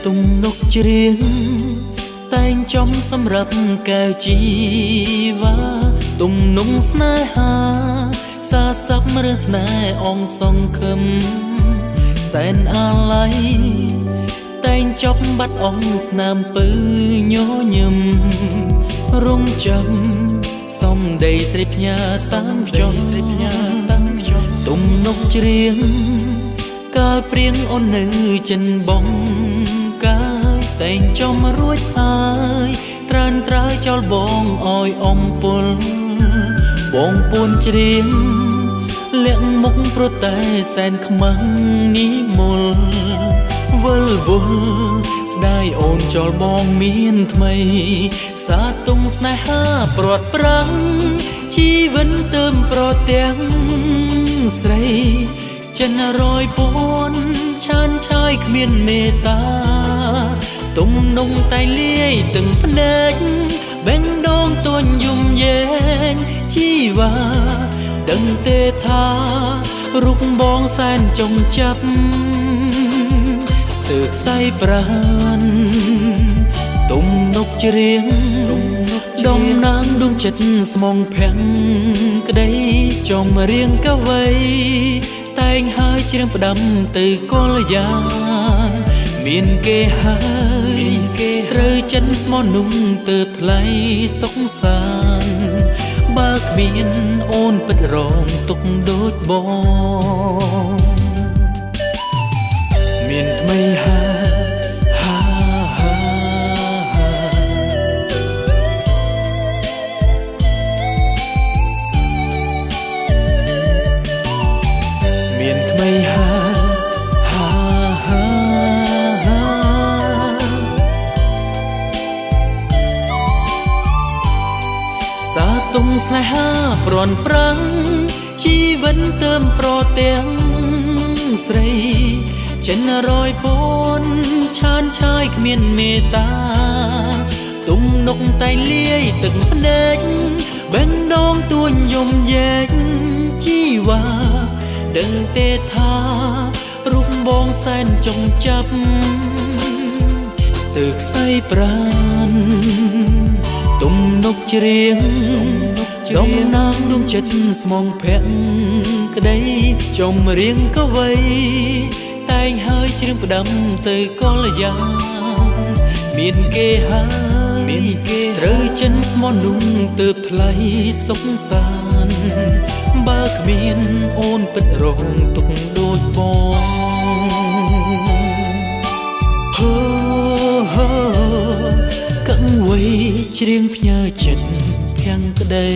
ទំនុកច្រៀងតែងចំសម្រាប់កែវជីវ៉ាទំនងស្នេហាសាស័ព្ទឬស្នេហ៍អងសងខឹមសែនអាឡ័យតែងចប់បាត់អងស្នាមពើញញឹមរងចាំសំដីស្រីផ្ញើតាមខ្យល់ទំនុកច្រៀងកាលព្រៀងអូននៅចិនបងកាយតែងចំរួចហើយត្រានត្រើយចោលបងអោយអំពុលបងពួនច្រៀងលាក់មុខប្រតែសែនខ្មាំងនេះមុលវិលវល់ស្ដាយអូនចោលបងមានថ្មីសាទុំស្នេហាព្រាត់ប្រាំងជីវិតទៅប្រទាំងស្រីចិនរយពួនឆានឆាយគ្មានមេត្តាទំនងតែលាយទាំងភ្នែកបេងដងទួញយំយែងជីវ៉ាដឹងទេថារូបបងសែនចងចាប់ស្ទើរខ្សែប្រាណទំនុកច្រៀងដំណាងដួងចិត្តស្មងភាំងក្តីចំរៀងកវីតែងហើយច្រៀងផ្ដាំទៅកលយ៉ាងមានគេហើយត្រូវចិត្តស្មោះนุ่มទៅថ្លៃសុខសាន្តបើគ្មានអូនពិតរងទុកដូចបងមានថ្មីមានថ្មីសាទុំស្នេហាព្រាន់ប្រាំងជីវិតទៅប្រទាំងស្រីចិនរយពួនឆានឆាយគ្មានមេត្តាទំនុកតែលាយទឹកភ្នែកបេងដងទួញយំយែកជីវ៉ាដឹងទេថារូបបងសែនចងចាប់ស្ទើរខ្សែប្រាណទំនុកច្រៀងដំណាងដួងចិត្តស្មងភាំងក្តីចំរៀងកវីតែងហើយច្រៀងផ្ដាំទៅកលយ៉ាងមានគេហើយត្រូវចិនស្មោះนุ่มទៅថ្លៃសុខសាន្តបើគ្មានអូនពិតរងទុកដូចបងកឹងវៃច្រៀងផ្ញើចិត្តភាំងក្តី